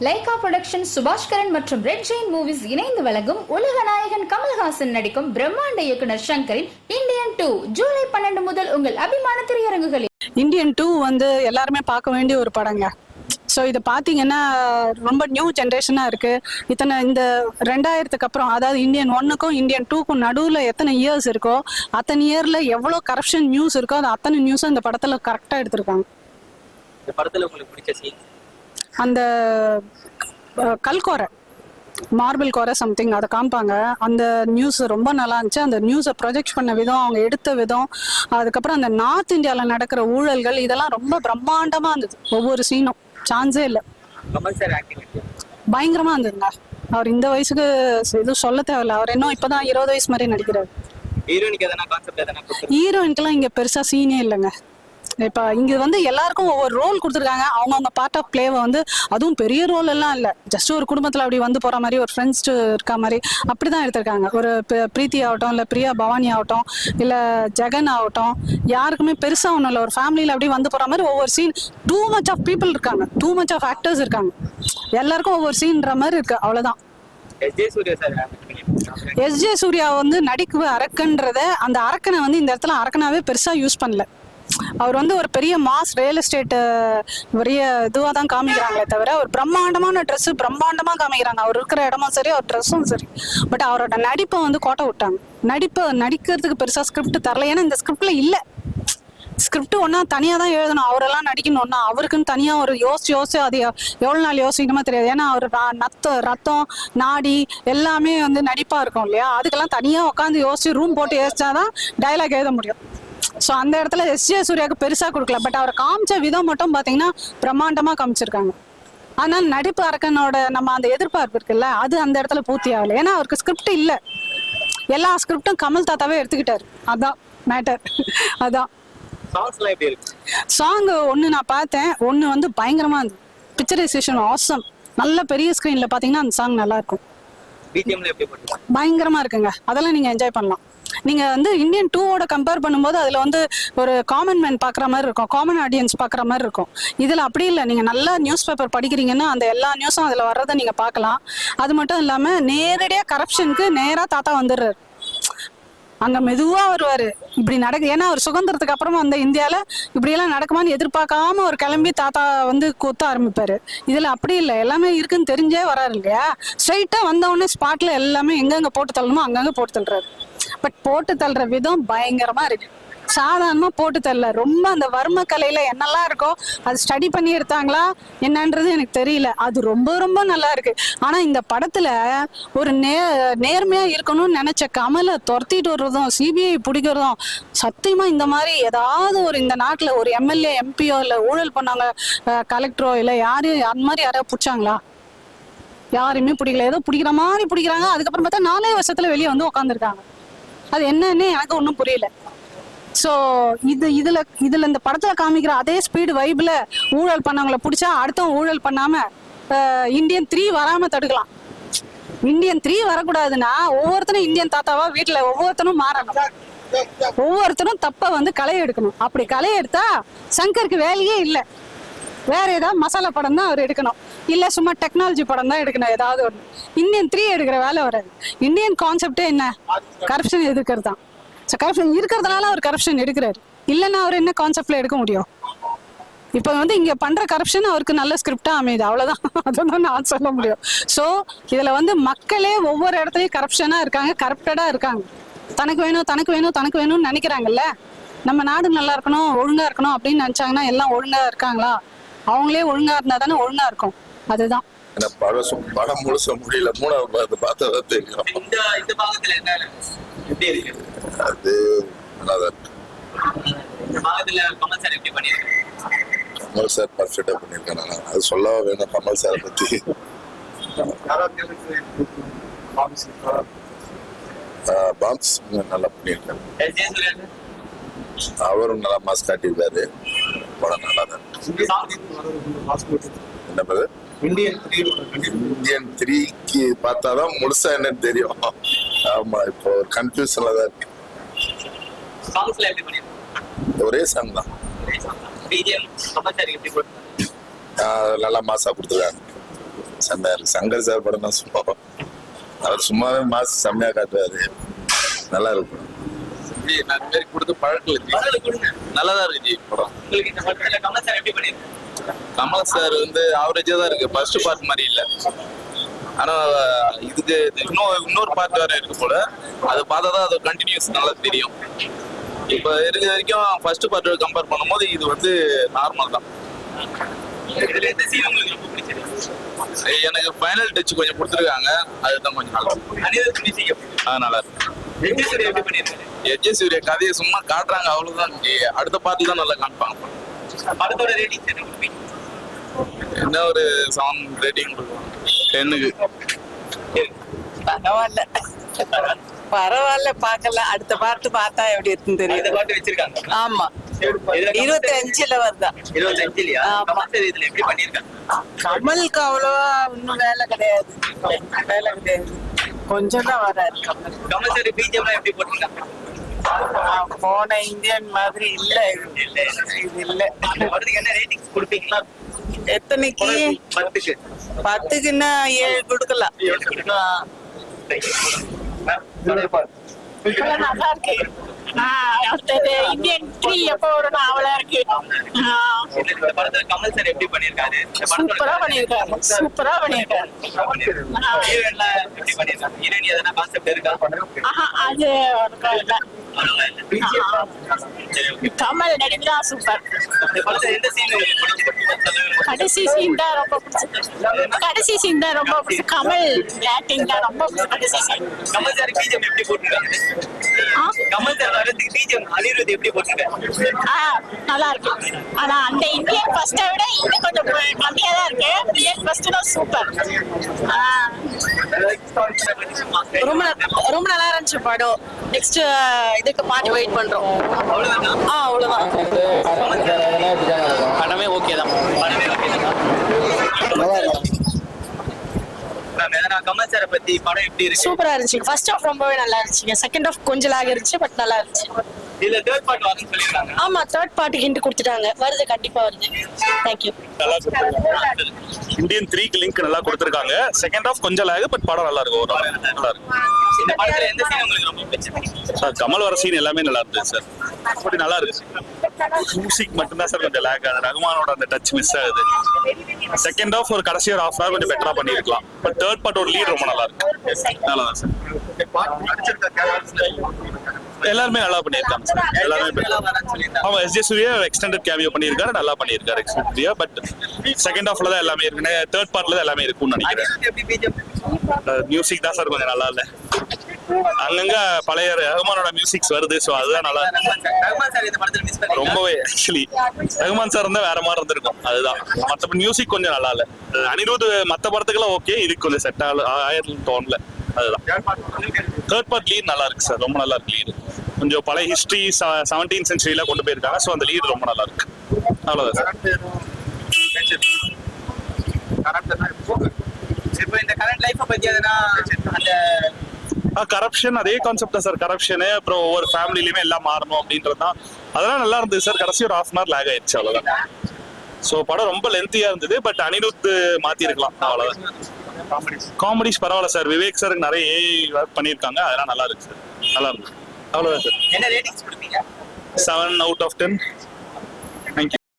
Lyca production Subaskaran மற்றும் red Jain movies இணைந்து வழங்கும் உலக நாயகன் கமல்ஹாசன் நடிக்கும் பிரம்மாண்ட இயக்குனர் ஷங்கரின் இந்தியன் 2 ஜூலை 12 முதல் உங்கள் அபிமான திரையரங்குகளில். இந்தியன் 2 வந்து எல்லாருமே பார்க்க வேண்டிய ஒரு படங்க. ஸோ இது பார்த்தீங்கன்னா ரொம்ப நியூ ஜென்ரேஷனாக இருக்குது. இந்த 2000க்கு அப்புறம், அதாவது இந்தியன் 1க்கும் இந்தியன் 2க்கும் நடுவில் எத்தனை இயர்ஸ் இருக்கோ அத்தனை இயரில் எவ்வளோ கரப்ஷன் நியூஸ் இருக்கோ அது அத்தனை நியூஸும் இந்த படத்தில் கரெக்டாக எடுத்திருக்காங்க. இந்த படத்தில் உங்களுக்கு பிடிச்ச சீன் அந்த கல்கோரை, மார்பிள் கோரை சம்திங் அதை காமிப்பாங்க. அந்த நியூஸ் ரொம்ப நல்லா இருந்துச்சு. அந்த நியூஸை ப்ரொஜெக்ட் பண்ண விதம், அவங்க எடுத்த விதம், அதுக்கப்புறம் அந்த நார்த் இந்தியாவில் நடக்கிற ஊழல்கள், இதெல்லாம் ரொம்ப பிரம்மாண்டமாக இருந்தது. ஒவ்வொரு சீனும் சான்ஸே இல்லை, பயங்கரமாக இருந்ததுங்க. அவர் இந்த வயசுக்கு எதுவும் சொல்ல தேவையில்ல. அவர் இன்னும் இப்போதான் 20 வயசு மாதிரி நடிக்கிறார். ஹீரோயினுக்கெல்லாம் இங்கே பெருசாக சீனே இல்லைங்க. இப்போ இங்கே வந்து எல்லாருக்கும் ஒவ்வொரு ரோல் கொடுத்துருக்காங்க. அவங்கவுங்க பார்ட் ஆஃப் பிளேவை வந்து, அதுவும் பெரிய ரோல் எல்லாம் இல்லை, ஜஸ்ட் ஒரு குடும்பத்தில் அப்படி வந்து போகிற மாதிரி, ஒரு ஃப்ரெண்ட்ஸ் இருக்க மாதிரி அப்படி தான் எடுத்திருக்காங்க. ஒரு பிரீத்தி ஆகட்டும், இல்லை பிரியா பவானி ஆகட்டும், இல்லை ஜெகன் ஆகட்டும், யாருக்குமே பெருசாக ஒன்றும் இல்லை. ஒரு ஃபேமிலியில் அப்படி வந்து போகிற மாதிரி ஒவ்வொரு scene. Too much of people இருக்காங்க, டூ மச் ஆஃப் ஆக்டர்ஸ் இருக்காங்க. எல்லாருக்கும் ஒவ்வொரு சீன்ற மாதிரி இருக்கு, அவ்வளோதான். எஸ்ஜே சூர்யா வந்து நடிக்கு அரக்கன்றத, அந்த அரக்கனை வந்து இந்த இடத்துல அரக்கனாவே பெருசாக யூஸ் பண்ணல. அவர் வந்து ஒரு பெரிய மாஸ் ரியல் எஸ்டேட் பெரிய இதுவாக தான் காமிக்கிறாங்களே தவிர, ஒரு பிரம்மாண்டமான ட்ரெஸ்ஸு பிரம்மாண்டமாக காமிக்கிறாங்க. அவர் இருக்கிற இடமும் சரி, அவர் ட்ரெஸ்ஸும் சரி. பட் அவரோட நடிப்பை வந்து கோட்டை விட்டாங்க. நடிக்கிறதுக்கு பெருசாக ஸ்கிரிப்ட் தரல. ஏன்னா இந்த ஸ்கிரிப்டில் இல்லை. ஸ்கிரிப்ட் ஒன்றா தனியாக தான் எழுதணும். அவரெல்லாம் நடிக்கணும் ஒன்றா, அவருக்குன்னு தனியாக ஒரு யோசிச்சு அது எவ்வளோ நாள் யோசிக்கணுமா தெரியாது. ஏன்னா அவர் ரத்தம் நாடி எல்லாமே வந்து நடிப்பாக இருக்கும் இல்லையா, அதுக்கெல்லாம் தனியாக உட்காந்து யோசிச்சு ரூம் போட்டு யோசிச்சாதான் டைலாக் எழுத முடியும். ஸோ அந்த இடத்துல எஸ்ஜே சூர்யாவுக்கு பெருசாக கொடுக்கல. பட் அவரை காமிச்ச விதம் மட்டும் பார்த்தீங்கன்னா பிரம்மாண்டமாக காமிச்சிருக்காங்க. ஆனால் நடிப்பு அரக்கனோட நம்ம அந்த எதிர்பார்ப்பு இருக்குல்ல, அது அந்த இடத்துல பூர்த்தி ஆகலை. ஏன்னா அவருக்கு ஸ்கிரிப்ட் இல்லை. எல்லா ஸ்கிரிப்டும் கமல் தாத்தாவே எடுத்துக்கிட்டாரு. அதான் மேட்டர். அதான் சாங் ஒன்று நான் பார்த்தேன், ஒன்று வந்து பயங்கரமாக இருந்தது. Picturisation awesome. நல்ல பெரிய ஸ்க்ரீனில் பார்த்தீங்கன்னா அந்த சாங் நல்லா இருக்கும், பயங்கரமாக இருக்குங்க. அதெல்லாம் நீங்கள் என்ஜாய் பண்ணலாம். நீங்கள் வந்து இந்தியன் 2வோட கம்பேர் பண்ணும்போது அதில் வந்து ஒரு காமன் மேன் பார்க்குற மாதிரி இருக்கும், காமன் ஆடியன்ஸ் பார்க்குற மாதிரி இருக்கும். இதில் அப்படி இல்லை. நீங்கள் நல்லா நியூஸ் பேப்பர் படிக்கிறீங்கன்னா அந்த எல்லா நியூஸும் அதில் வர்றதை நீங்கள் பார்க்கலாம். அது மட்டும் இல்லாமல் நேரடியாக கரப்ஷனுக்கு நேராக தாத்தா வந்துடுறாரு. அங்கே மெதுவாக வருவார். இப்படி நடக்கு, ஏன்னா அவர் சுதந்திரத்துக்கு அப்புறமா அந்த இந்தியாவில் இப்படியெல்லாம் நடக்குமான்னு எதிர்பார்க்காம ஒரு கிளம்பி தாத்தா வந்து கொத்த ஆரம்பிப்பார். இதில் அப்படி இல்லை, எல்லாமே இருக்குன்னு தெரிஞ்சே வராரு இல்லையா. ஸ்ட்ரைட்டாக வந்தவுடனே ஸ்பாட்டில் எல்லாமே எங்கெங்கே போட்டு தள்ளணுமோ அங்கங்கே போட்டு தள்ளுறாரு. பட் போட்டு தள்ளுற விதம் பயங்கரமா இருக்கு. சாதாரணமா போட்டு தள்ள, ரொம்ப அந்த வர்ம கலையில என்னெல்லாம் இருக்கோ அது ஸ்டடி பண்ணி எடுத்தாங்களா என்னன்றது எனக்கு தெரியல. அது ரொம்ப ரொம்ப நல்லா இருக்கு. ஆனா இந்த படத்துல ஒரு நேர்மையா இருக்கணும்னு நினைச்ச கமலை துரத்திட்டு வர்றதும், சிபிஐ பிடிக்கிறதும், சத்தியமா இந்த மாதிரி ஏதாவது ஒரு இந்த நாட்டுல ஒரு எம்எல்ஏ எம்பியோ இல்ல ஊழல் பண்ணாங்க கலெக்டரோ இல்ல யாரையும் அந்த மாதிரி யாராவது பிடிச்சாங்களா? யாருமே பிடிக்கல. ஏதோ பிடிக்கிற மாதிரி பிடிக்கிறாங்க. அதுக்கப்புறம் பார்த்தா 4 வருஷத்துல வெளியே வந்து உட்காந்துருக்காங்க. அது என்னன்னு எனக்கு ஒன்றும் புரியல. ஸோ இதுல இந்த படத்துல காமிக்கிற அதே ஸ்பீடு வைப்ல ஊழல் பண்ணவங்களை பிடிச்சா அடுத்தவங்க ஊழல் பண்ணாம இந்தியன் 3 வராம தடுக்கலாம். இந்தியன் 3 வரக்கூடாதுன்னா ஒவ்வொருத்தரும் இந்தியன் தாத்தாவா வீட்டுல ஒவ்வொருத்தரும் மாறணும். ஒவ்வொருத்தரும் தப்ப வந்து களை எடுக்கணும். அப்படி களை எடுத்தா சங்கருக்கு வேலையே இல்லை. வேற ஏதாவது மசாலா படம் தான் அவர் எடுக்கணும், இல்ல சும்மா டெக்னாலஜி படம் தான் எடுக்கணும். ஏதாவது ஒன்று. இந்தியன் 3 எடுக்கிற வேலை வராது. இந்தியன் கான்செப்டே என்ன? கரப்ஷன் எதிர்க்கிறது தான். ஸோ கரப்ஷன் இருக்கிறதுனால அவர் கரப்ஷன் எடுக்கிறாரு. இல்லைன்னா அவர் என்ன கான்செப்ட்ல எடுக்க முடியும்? இப்போ வந்து இங்க பண்ற கரப்ஷன் அவருக்கு நல்ல ஸ்கிரிப்டா அமையுது, அவ்வளவுதான். அதான் நான் சொல்ல முடியும். ஸோ இதுல வந்து மக்களே ஒவ்வொரு இடத்துலயும் கரப்ஷனா இருக்காங்க, கரப்டடா இருக்காங்க. தனக்கு வேணும் தனக்கு வேணும் தனக்கு வேணும்னு நினைக்கிறாங்கல்ல. நம்ம நாடு நல்லா இருக்கணும், ஒழுங்கா இருக்கணும் அப்படின்னு நினைச்சாங்கன்னா எல்லாம் ஒழுங்கா இருக்காங்களா? அவங்களே ஒழுங்கா இருந்தா தானே ஒழுங்கா இருக்கும். அதுதான் படம் முழுச முடியல. 3வது பார்த்தா தெரியும். அது கமல் சார் பர்ஃபெக்டா பண்ணிருக்கேன். அது சொல்லவா வேணும் கமல் சாரை பத்தி. பாம்ஸ் நல்லா பண்ணியிருக்காரு. அவரும் நல்லா மாஸ் காட்டியிருக்காரு. படம் நல்லா தான். என்ன பேரு? இந்தியன் 3க்கு பார்த்தாதான் முழுசா என்னன்னு தெரியும். ஆமா, இப்போ ஒரு கன்ஃபியூஷன்ல தான் இருக்கு. ஒரே சாங் தான். நல்லா மாசா கொடுத்துருக்காங்க. செம்மையா இருக்கு. சங்கர் சார் படம் தான் சும்மா, அவர் சும்மாவே மாசு செம்மையா காட்டுறாரு. நல்லா இருக்கு. நான் பேருக்கு கொடுத்து பழக்கம் நல்லாதான் இருக்கு படம். உங்களுக்கு இந்த படத்துல கமல் சார் எப்படி பண்ணிருக்காரு? கமல் சார் வந்து ஆவரேஜா தான் இருக்கு, ஃபர்ஸ்ட் பார்ட் மாதிரி இல்ல. ஆனா இதுக்கு இன்னொரு பார்ட் வேற இருக்கு போல, அது பார்த்தா தான் அது கண்டினியூஸ் நல்லா தெரியும். இப்ப இருக்க வரைக்கும் ஃபர்ஸ்ட் பார்ட் கம்பேர் பண்ணும்போது இது வந்து நார்மல் தான். இதுல எந்த சீன் உங்களுக்கு ரொம்ப பிடிச்சிருக்கு? எனக்கு ஃபைனல் டச் கொஞ்சம் கொடுத்துருக்காங்க, அதுதான் கொஞ்சம் நல்லா இருக்கு. அனிருத் மியூசிக் எப்படி? நல்லா இருக்கு. வெங்கட் சூர்யா எப்படி பண்ணிருக்காரு? எஜே சூர்யா கதையை சும்மா காட்டுறாங்க அவ்வளவுதான். அடுத்த பார்ட்டி தான் நல்லா காமிப்பாங்க. படத்தோட ரேட்டிங் என்ன கொடுப்பீங்க? என்ன ஒரு 7 ரேட்டிங் கொடுக்கலாம் 10க்கு. பரவாயில்ல பாக்கலாம். அடுத்த பாட்டு பார்த்தா எப்படி இருக்குன்னு இந்த தெரியும். பாட்டு வச்சிருக்காங்க. ஆமா, 25ல வருதா. 25 ஆமா. கமல் சார் இதுல எப்படி பண்ணிருக்காங்க? கமலுக்கு அவ்வளவா இன்னும் வேலை கிடையாது. கொஞ்சம் தான் வராது கமல். கமல் சார் பிஜிஎம்லாம் எப்படி போட்டிருக்காங்க? போன இந்தியன் மாதிரி இல்ல இது. இது இல்ல. இந்த படத்துக்கு என்ன ரேட்டிங்ஸ் கொடுப்பீங்களா? எத்தனைக்கு? 10க்கு 10க்குன்னா 7 கொடுக்கலாம். நல்லா இருக்கு. அடுத்தது இந்தியன் 3 எப்போ வரும்னு அவளா இருக்கு. இந்த படத்துல கமல் சார் எப்படி பண்ணிருக்காரு? சூப்பரா பண்ணிருக்காரு, சூப்பரா பண்ணிருக்காரு. ஹீரோயின்லாம் எப்படி பண்ணிருக்காங்க? ஹீரோயின் எதனா கான்செப்ட் இருக்கா? அது ஒன்றும் இல்ல. சரி, okay. கமல் நடிப்பு தான் சூப்பர். இந்த படத்துல எந்த சீன் கடைசி சீன் தான் ரொம்ப பிடிச்சது. கடைசி சீன் தான் ரொம்ப பிடிச்சது. கமல் ஆக்டிங் தான் ரொம்ப பிடிச்சது. கடைசி சீன். கமல் சார் பிஜிஎம் எப்படி போட்டிருக்காங்க? கமல் சார் வரதுக்கு பிஜிஎம் அனிருத் எப்படி போட்டிருக்காங்க? நல்லா இருக்கு. ஆனா அந்த இந்தியன் ஃபர்ஸ்டை விட இன்னும் கொஞ்சம் கம்மியா தான் இருக்கு. இந்தியன் ஃபர்ஸ்ட் தான் சூப்பர். ரொம்ப நல்லா இருந்துச்சு படம். நெக்ஸ்ட் இதுக்கு பாட்டு வெயிட் பண்றோம். அவ்வளவுதான். அவ்வளவுதான். படமே ஓகே தான். படமே ஓகே தான். எதனா கமல் சாரை பத்தி படம் எப்படி இருக்கு? சூப்பரா இருந்துச்சு. ஃபர்ஸ்ட் ஹாஃப் ரொம்பவே நல்லா இருந்துச்சு. செகண்ட் ஹாஃப் கொஞ்சம் லாக் இருந்துச்சு, பட் நல்லா இருந்துச்சு. இதுல தேர்ட் பார்ட் வரும்னு சொல்லிருக்காங்க. ஆமா, தேர்ட் பார்ட்டி ஹிண்ட் கொடுத்துட்டாங்க. வருது, கண்டிப்பா வருது. தேங்க்யூ. இந்தியன் 3க்கு லிங்க் நல்லா கொடுத்திருக்காங்க. செகண்ட் ஹாஃப் கொஞ்சம் லாக், பட் படம் நல்லா இருக்கும். ஓவரால் நல்லா இருக்கு. இந்த படத்துல எந்த சீன் உங்களுக்கு ரொம்ப பிடிச்சிருக்கு? சார் கமல் வர சீன் எல்லாமே நல்லா இருந்துச்சு சார். அப்படி நல்லா இருக்கு. மியூசிக் மட்டும்தான் சார் கொஞ்சம் லேக் ஆகுது. ரகுமானோட அந்த டச் மிஸ் ஆகுது. செகண்ட் ஹாஃப் ஒரு கடைசி ஒரு ஹாஃப் கொஞ்சம் பெட்டரா பண்ணிருக்கலாம். பட் தேர்ட் பார்ட் ஒரு லீட் ரொம்ப நல்லா இருக்கு. நல்லா தான் சார். எல்லாருமே நல்லா பண்ணியிருக்காங்க சார். எல்லாருமே ஆமா, எஸ்ஜே சூர்யா எக்ஸ்டெண்டட் கேமியோ பண்ணியிருக்காரு, நல்லா பண்ணியிருக்காரு சூர்யா. பட் செகண்ட் ஹாஃப்ல தான் எல்லாமே இருக்கு, தேர்ட் பார்ட்ல தான் எல்லாமே இருக்கும்னு நினைக்கிறேன். எப்படி பிஜிஎம்? மியூசிக் தான் சார் கொஞ்சம் நல்லா இல்ல. அங்கங்க பழைய ரகுமானோட மியூசிக்ஸ் வருது, ஸோ அதுதான் நல்லா ரகுமான் சார் இந்த படத்துல மிஸ் பண்ணீங்க. ரொம்பவே. ஆக்சுவலி ரகுமான் சார் இருந்தா வேற மாதிரி இருந்திருக்கும், அதுதான். மற்றபடி மியூசிக் கொஞ்சம் நல்லா இல்ல. அனிருத் மற்ற படத்துக்குலாம் ஓகே, இதுக்கு கொஞ்சம் செட் ஆயிரம் தோணல, அதுதான். தேர்ட் பார்ட் லீட் நல்லா இருக்கு சார், ரொம்ப நல்லா இருக்கு லீடு. கொஞ்சம் பழைய ஹிஸ்டரி 17th century கொண்டு போயிருக்காங்க, ஸோ அந்த லீடு ரொம்ப நல்லா இருக்கு. அவ்வளோதான் சார். இப்போ இந்த கரண்ட் லைஃப் பத்தி எதனா அந்த கரப்ஷன் அதே கான்செப்ட் தான் சார். கரப்ஷனு அப்புறம் ஒவ்வொரு ஃபேமிலிலையுமே எல்லாம் மாறணும் அப்படின்றது தான். அதெல்லாம் நல்லா இருந்தது சார். கடைசி ஒரு ½ hour லேக் ஆயிடுச்சு, அவ்வளோதான். ஸோ படம் ரொம்ப லென்த்தியா இருந்தது, பட் அனிருத் மாத்தி இருக்கலாம், அவ்வளோதான். காமெடிஸ் பரவாயில்ல சார். விவேக் சாருக்கு நிறைய ஒர்க் பண்ணியிருக்காங்க, அதெல்லாம் நல்லா இருக்கு சார். நல்லா இருக்கு, அவ்வளோதான் சார். என்ன ரேட்டிங்ஸ் கொடுப்பீங்க? 7 out of 10.